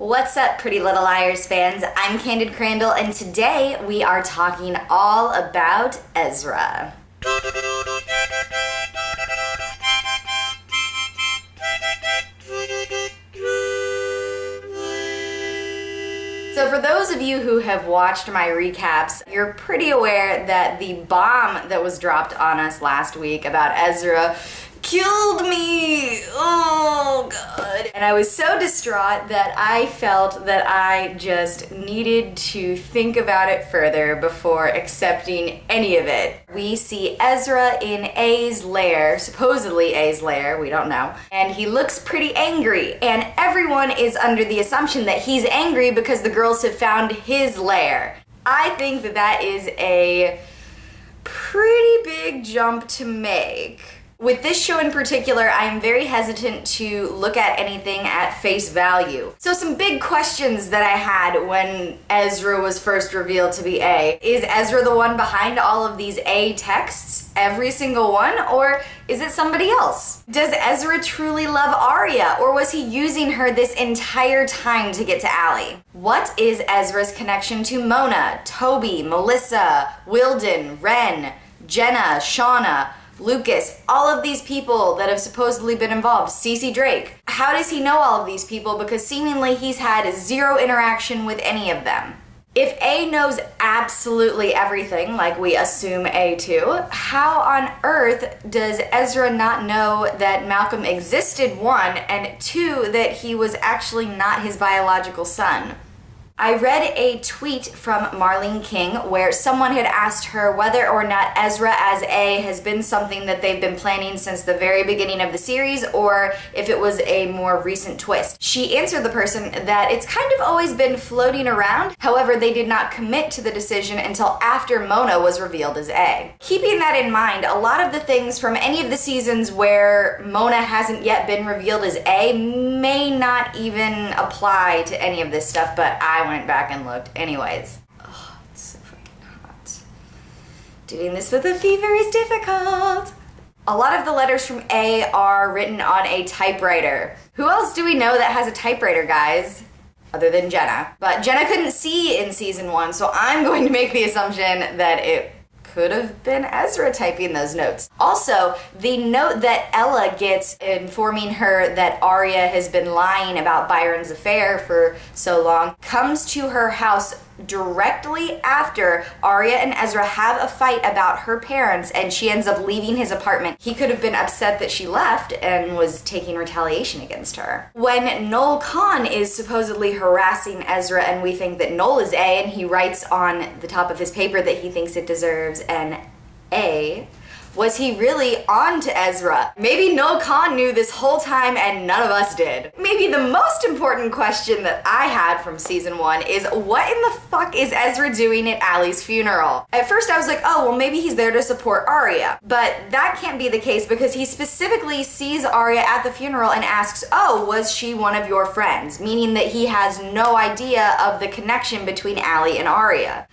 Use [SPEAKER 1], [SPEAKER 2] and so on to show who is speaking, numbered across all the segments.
[SPEAKER 1] What's up, Pretty Little Liars fans? I'm CandidCrandell, and today we are talking all about ezrA. So for those of you who have watched my recaps, you're pretty aware that the bomb that was dropped on us last week about ezrA killed me. Oh god. And I was so distraught that I felt that I just needed to think about it further before accepting any of it. We see ezrA in A's lair, supposedly A's lair, we don't know, and he looks pretty angry, and everyone is under the assumption that he's angry because the girls have found his lair. I think that that is a pretty big jump to make. With this show in particular, I am very hesitant to look at anything at face value. So some big questions that I had when ezrA was first revealed to be A. Is ezrA the one behind all of these A texts? Every single one? Or is it somebody else? Does ezrA truly love Arya? Or was he using her this entire time to get to Allie? What is ezrA's connection to Mona, Toby, Melissa, Wilden, Ren, Jenna, Shauna, Lucas, all of these people that have supposedly been involved, Cece Drake? How does he know all of these people? Because seemingly he's had zero interaction with any of them. If A knows absolutely everything, like we assume A too, how on earth does ezrA not know that Malcolm existed, one, and two, that he was actually not his biological son? I read a tweet from Marlene King where someone had asked her whether or not ezrA as A has been something that they've been planning since the very beginning of the series, or if it was a more recent twist. She answered the person that it's kind of always been floating around, however they did not commit to the decision until after Mona was revealed as A. Keeping that in mind, a lot of the things from any of the seasons where Mona hasn't yet been revealed as A may not even apply to any of this stuff, but I went back and looked anyways. Oh, it's so freaking hot. Doing this with a fever is difficult. A lot of the letters from A are written on a typewriter. Who else do we know that has a typewriter, guys? Other than Jenna. But Jenna couldn't see in season 1, so I'm going to make the assumption that it could have been ezrA typing those notes. Also, the note that Ella gets informing her that Arya has been lying about Byron's affair for so long comes to her house directly after Arya and ezrA have a fight about her parents and she ends up leaving his apartment. He could have been upset that she left and was taking retaliation against her. When Noel Khan is supposedly harassing ezrA and we think that Noel is A, and he writes on the top of his paper that he thinks it deserves an A, was he really on to ezrA? Maybe Noel Khan knew this whole time and none of us did. Maybe the most important question that I had from season 1 is what in the fuck is ezrA doing at Allie's funeral? At first I was like, oh, well maybe he's there to support Arya. But that can't be the case because he specifically sees Arya at the funeral and asks, oh, was she one of your friends? Meaning that he has no idea of the connection between Allie and Arya.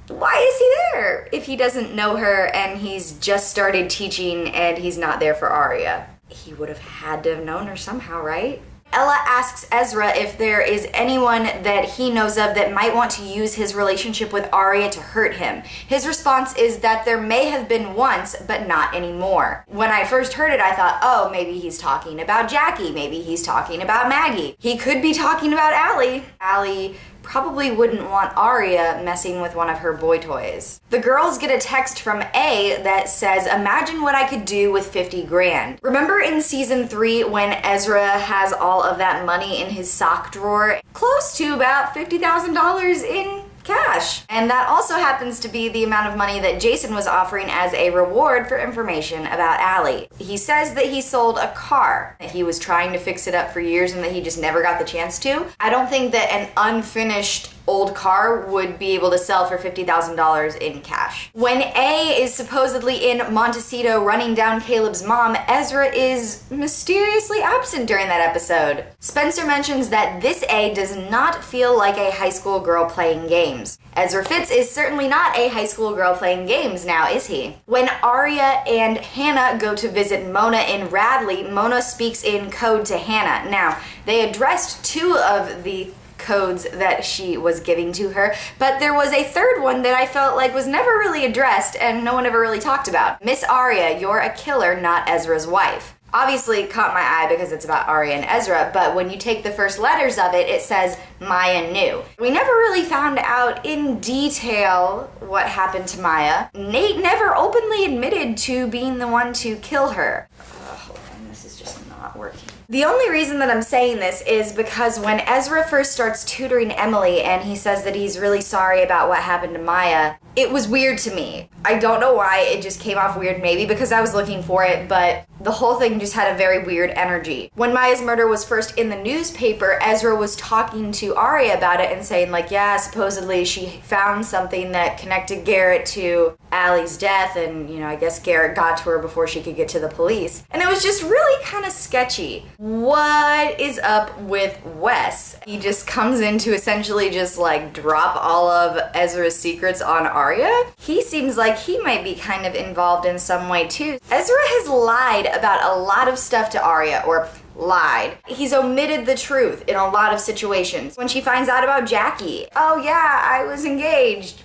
[SPEAKER 1] Why is he there if he doesn't know her and he's just started teaching and he's not there for Arya? He would have had to have known her somehow, right? Ella asks ezrA if there is anyone that he knows of that might want to use his relationship with Arya to hurt him. His response is that there may have been once, but not anymore. When I first heard it, I thought, oh, maybe he's talking about Jackie. Maybe he's talking about Maggie. He could be talking about Allie. Allie probably wouldn't want Arya messing with one of her boy toys. The girls get a text from A that says, imagine what I could do with 50 grand. Remember in season 3 when ezrA has all of that money in his sock drawer? Close to about $50,000 in cash. And that also happens to be the amount of money that Jason was offering as a reward for information about Allie. He says that he sold a car, that he was trying to fix it up for years and that he just never got the chance to. I don't think that an unfinished old car would be able to sell for $50,000 in cash. When A is supposedly in Montecito running down Caleb's mom, ezrA is mysteriously absent during that episode. Spencer mentions that this A does not feel like a high school girl playing games. games. Ezra Fitz is certainly not a high school girl playing games now, is he? When Arya and Hannah go to visit Mona in Radley, Mona speaks in code to Hannah. Now, they addressed 2 of the codes that she was giving to her, but there was a third one that I felt like was never really addressed and no one ever really talked about. Miss Arya, you're a killer, not Ezra's wife. Obviously caught my eye because it's about Arya and Ezra, but when you take the first letters of it, it says Maya knew. We never really found out in detail what happened to Maya. Nate never openly admitted to being the one to kill her. Hold on, this is just not working. The only reason that I'm saying this is because when Ezra first starts tutoring Emily and he says that he's really sorry about what happened to Maya, it was weird to me. I don't know why, it just came off weird, maybe because I was looking for it, but the whole thing just had a very weird energy. When Maya's murder was first in the newspaper, Ezra was talking to Arya about it and saying like, yeah, supposedly she found something that connected Garrett to Allie's death, and I guess Garrett got to her before she could get to the police. And it was just really kind of sketchy. What is up with Wes? He just comes in to essentially just like drop all of Ezra's secrets on Arya. He seems like he might be kind of involved in some way too. Ezra has lied about a lot of stuff to Arya, or lied. He's omitted the truth in a lot of situations. When she finds out about Jackie, oh yeah, I was engaged.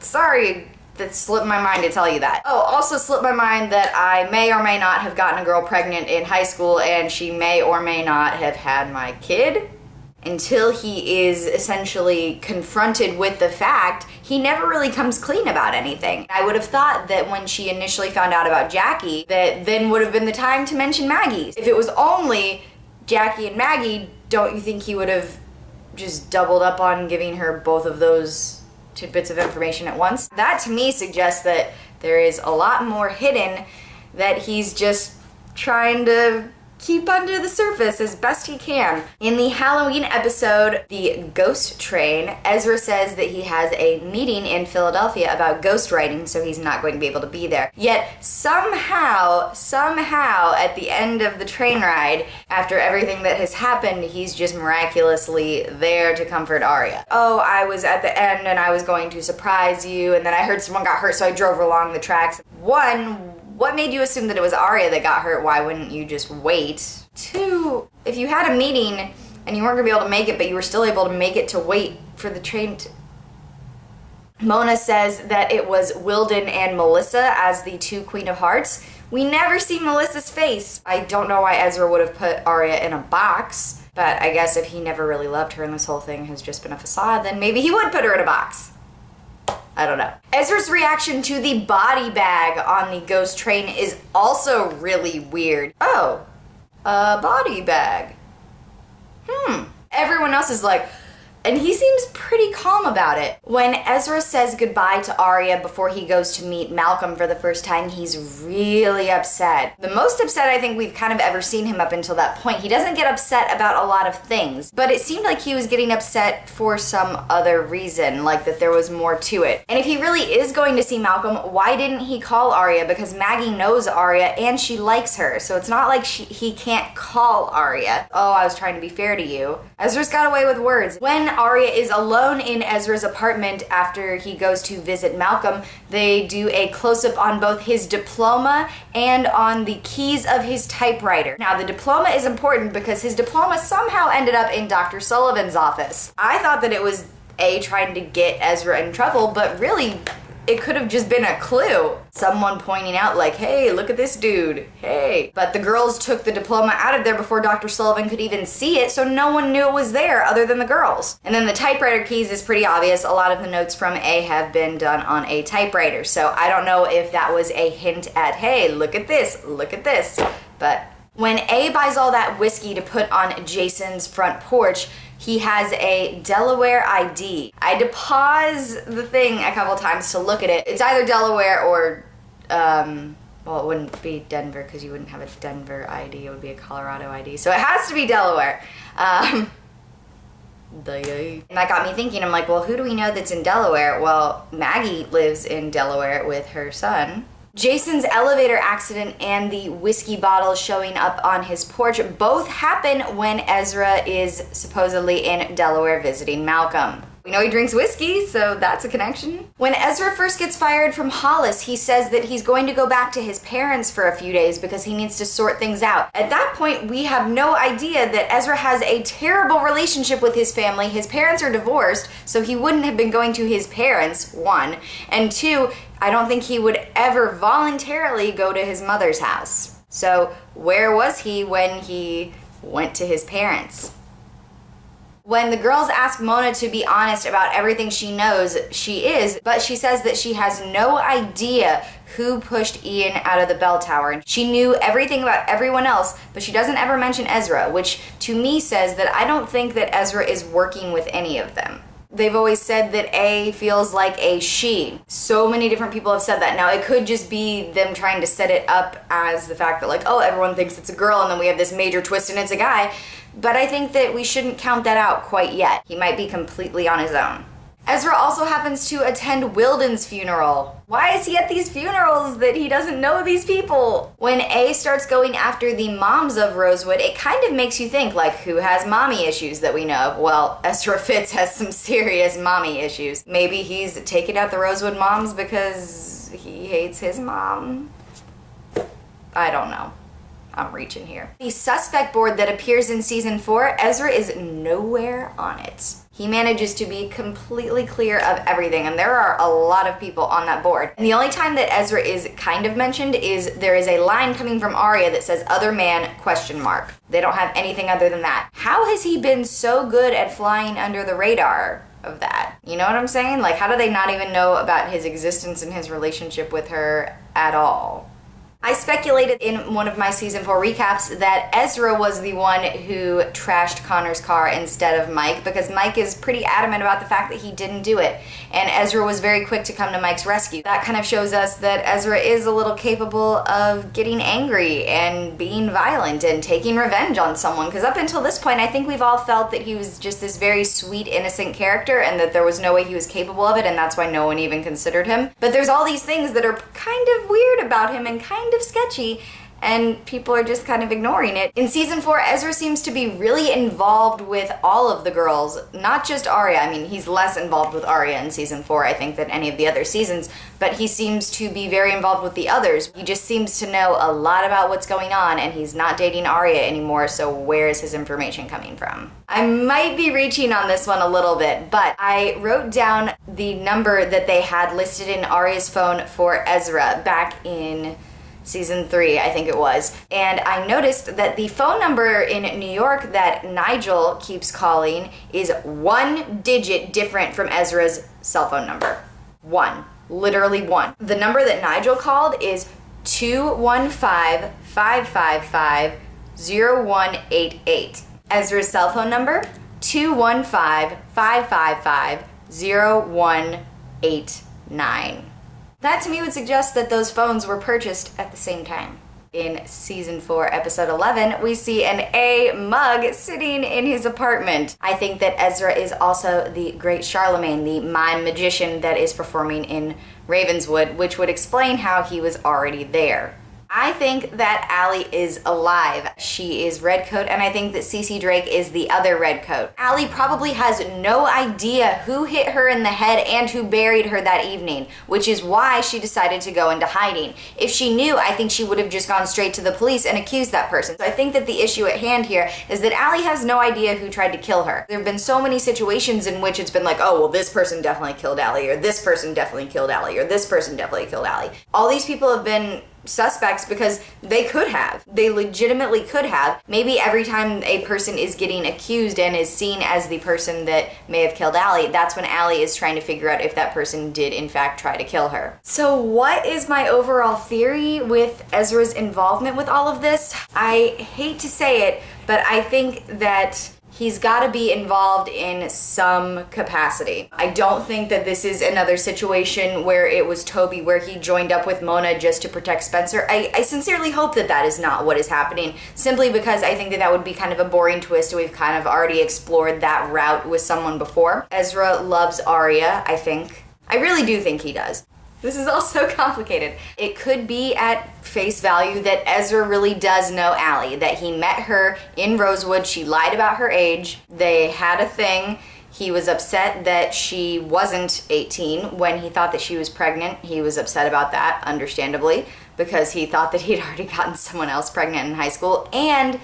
[SPEAKER 1] Sorry, that slipped my mind to tell you that. Oh, also slipped my mind that I may or may not have gotten a girl pregnant in high school and she may or may not have had my kid. Until he is essentially confronted with the fact, he never really comes clean about anything. I would have thought that when she initially found out about Jackie, that then would have been the time to mention Maggie. If it was only Jackie and Maggie, don't you think he would have just doubled up on giving her both of those tidbits of information at once? That to me suggests that there is a lot more hidden that he's just trying to keep under the surface as best he can. In the Halloween episode, The Ghost Train, Ezra says that he has a meeting in Philadelphia about ghostwriting, so he's not going to be able to be there. Yet somehow, at the end of the train ride, after everything that has happened, he's just miraculously there to comfort Arya. Oh, I was at the end and I was going to surprise you, and then I heard someone got hurt, so I drove along the tracks. One, what made you assume that it was Arya that got hurt? Why wouldn't you just wait? 2, if you had a meeting and you weren't going to be able to make it, but you were still able to make it to wait for the train to... Mona says that it was Wilden and Melissa as the 2 Queen of Hearts. We never see Melissa's face. I don't know why Ezra would have put Arya in a box, but I guess if he never really loved her and this whole thing has just been a facade, then maybe he would put her in a box. I don't know. Ezra's reaction to the body bag on the ghost train is also really weird. Oh, a body bag. Everyone else is like, and he seems pretty calm about it. When Ezra says goodbye to Arya before he goes to meet Malcolm for the first time, he's really upset. The most upset I think we've kind of ever seen him up until that point. He doesn't get upset about a lot of things, but it seemed like he was getting upset for some other reason, like that there was more to it. And if he really is going to see Malcolm, why didn't he call Arya? Because Maggie knows Arya and she likes her, so it's not like he can't call Arya. Oh, I was trying to be fair to you. Ezra's got away with words. When Arya is alone in Ezra's apartment after he goes to visit Malcolm, they do a close-up on both his diploma and on the keys of his typewriter. Now, the diploma is important because his diploma somehow ended up in Dr. Sullivan's office. I thought that it was trying to get Ezra in trouble, but really, it could have just been a clue. Someone pointing out like, hey, look at this dude, hey. But the girls took the diploma out of there before Dr. Sullivan could even see it, so no one knew it was there other than the girls. And then the typewriter keys is pretty obvious. A lot of the notes from A have been done on a typewriter, so I don't know if that was a hint at, hey, look at this, but when A buys all that whiskey to put on Jason's front porch, he has a Delaware ID. I had to pause the thing a couple times to look at it. It's either Delaware or, well, it wouldn't be Denver because you wouldn't have a Denver ID. It would be a Colorado ID. So it has to be Delaware. And that got me thinking, I'm like, well, who do we know that's in Delaware? Well, Maggie lives in Delaware with her son. Jason's elevator accident and the whiskey bottle showing up on his porch both happen when Ezra is supposedly in Delaware visiting Malcolm. We know he drinks whiskey, so that's a connection. When Ezra first gets fired from Hollis, he says that he's going to go back to his parents for a few days because he needs to sort things out. At that point, we have no idea that Ezra has a terrible relationship with his family. His parents are divorced, so he wouldn't have been going to his parents, one. And two, I don't think he would ever voluntarily go to his mother's house. So where was he when he went to his parents? When the girls ask Mona to be honest about everything she knows, she is, but she says that she has no idea who pushed Ian out of the bell tower. She knew everything about everyone else, but she doesn't ever mention ezrA, which to me says that I don't think that ezrA is working with any of them. They've always said that A feels like a she. So many different people have said that. Now, it could just be them trying to set it up as the fact that, like, oh, everyone thinks it's a girl, and then we have this major twist and it's a guy. But I think that we shouldn't count that out quite yet. He might be completely on his own. ezrA also happens to attend Wilden's funeral. Why is he at these funerals that he doesn't know these people? When A starts going after the moms of Rosewood, it kind of makes you think, like, who has mommy issues that we know of? Well, ezrA Fitz has some serious mommy issues. Maybe he's taking out the Rosewood moms because he hates his mom? I don't know. I'm reaching here. The suspect board that appears in season 4, ezrA is nowhere on it. He manages to be completely clear of everything, and there are a lot of people on that board. And the only time that ezrA is kind of mentioned is there is a line coming from Arya that says other man ? They don't have anything other than that. How has he been so good at flying under the radar of that? You know what I'm saying? Like, how do they not even know about his existence and his relationship with her at all? I speculated in one of my season 4 recaps that ezrA was the one who trashed Connor's car instead of Mike, because Mike is pretty adamant about the fact that he didn't do it, and ezrA was very quick to come to Mike's rescue. That kind of shows us that ezrA is a little capable of getting angry and being violent and taking revenge on someone, because up until this point I think we've all felt that he was just this very sweet, innocent character and that there was no way he was capable of it, and that's why no one even considered him. But there's all these things that are kind of weird about him and kind of sketchy, and people are just kind of ignoring it. In season 4, ezrA seems to be really involved with all of the girls, not just Arya. I mean, he's less involved with Arya in season 4, I think, than any of the other seasons, but he seems to be very involved with the others. He just seems to know a lot about what's going on, and he's not dating Arya anymore, so where is his information coming from? I might be reaching on this one a little bit, but I wrote down the number that they had listed in Arya's phone for ezrA back in season 3, I think it was. And I noticed that the phone number in New York that Nigel keeps calling is 1 digit different from ezrA's cell phone number. 1. Literally 1. The number that Nigel called is 215-555-0188. ezrA's cell phone number, 215-555-0189. That to me would suggest that those phones were purchased at the same time. In season 4, episode 11, we see an A mug sitting in his apartment. I think that ezrA is also the great Charlemagne, the mime magician that is performing in Ravenswood, which would explain how he was already there. I think that Allie is alive. She is Redcoat, and I think that Cece Drake is the other Redcoat. Allie probably has no idea who hit her in the head and who buried her that evening, which is why she decided to go into hiding. If she knew, I think she would have just gone straight to the police and accused that person. So I think that the issue at hand here is that Allie has no idea who tried to kill her. There have been so many situations in which it's been like, oh, well, this person definitely killed Allie, or this person definitely killed Allie, or this person definitely killed Allie. All these people have been suspects because they could have. They legitimately could have. Maybe every time a person is getting accused and is seen as the person that may have killed Allie, that's when Allie is trying to figure out if that person did in fact try to kill her. So what is my overall theory with ezrA's involvement with all of this? I hate to say it, but I think that he's got to be involved in some capacity. I don't think that this is another situation where it was Toby, where he joined up with Mona just to protect Spencer. I sincerely hope that that is not what is happening, simply because I think that that would be kind of a boring twist. We've kind of already explored that route with someone before. ezrA loves Arya, I think. I really do think he does. This is all so complicated. It could be at face value that ezrA really does know Allie, that he met her in Rosewood, she lied about her age, they had a thing, He was upset that she wasn't 18 when he thought that she was pregnant. He was upset about that, understandably, because he thought that he'd already gotten someone else pregnant in high school. And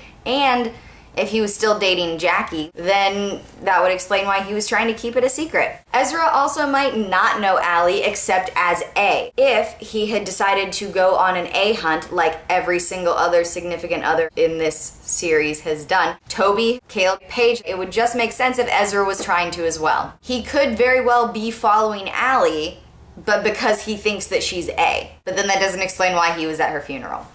[SPEAKER 1] if he was still dating Jackie, then that would explain why he was trying to keep it a secret. ezrA also might not know Allie except as A. If he had decided to go on an A hunt like every single other significant other in this series has done, Toby, Caleb, Paige, it would just make sense if ezrA was trying to as well. He could very well be following Allie, but because he thinks that she's A. But then that doesn't explain why he was at her funeral.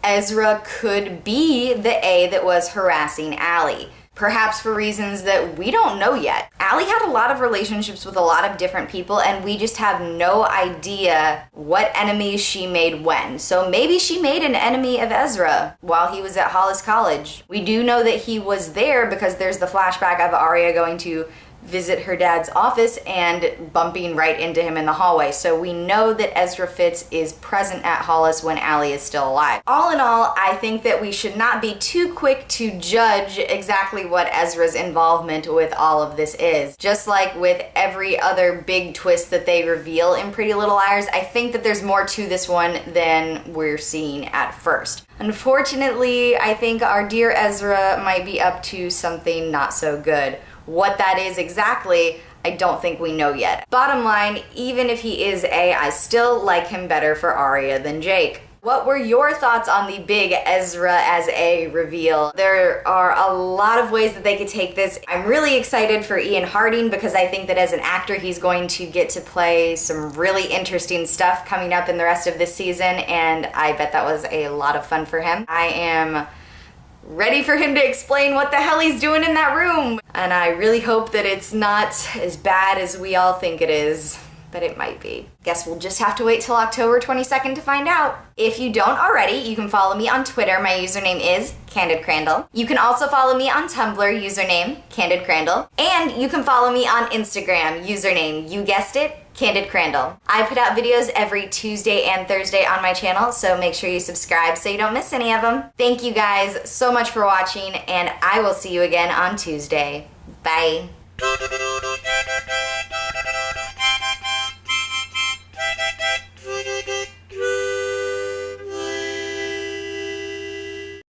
[SPEAKER 1] ezrA could be the A that was harassing Allie, perhaps for reasons that we don't know yet. Allie had a lot of relationships with a lot of different people, and we just have no idea what enemies she made when. So maybe she made an enemy of ezrA while he was at Hollis College. We do know that he was there because there's the flashback of Arya going to visit her dad's office and bumping right into him in the hallway. So we know that ezrA Fitz is present at Hollis when Allie is still alive. All in all, I think that we should not be too quick to judge exactly what ezrA's involvement with all of this is. Just like with every other big twist that they reveal in Pretty Little Liars, I think that there's more to this one than we're seeing at first. Unfortunately, I think our dear ezrA might be up to something not so good. What that is exactly, I don't think we know yet. Bottom line, even if he is A, I still like him better for Arya than Jake. What were your thoughts on the big ezrA as A reveal? There are a lot of ways that they could take this. I'm really excited for Ian Harding because I think that as an actor he's going to get to play some really interesting stuff coming up in the rest of this season, and I bet that was a lot of fun for him. I am ready for him to explain what the hell he's doing in that room. And I really hope that it's not as bad as we all think it is, but it might be. Guess we'll just have to wait till October 22nd to find out. If you don't already, you can follow me on Twitter. My username is CandidCrandell. You can also follow me on Tumblr, username CandidCrandell. And you can follow me on Instagram, username, you guessed it, CandidCrandell. I put out videos every Tuesday and Thursday on my channel, so make sure you subscribe so you don't miss any of them. Thank you guys so much for watching, and I will see you again on Tuesday. Bye.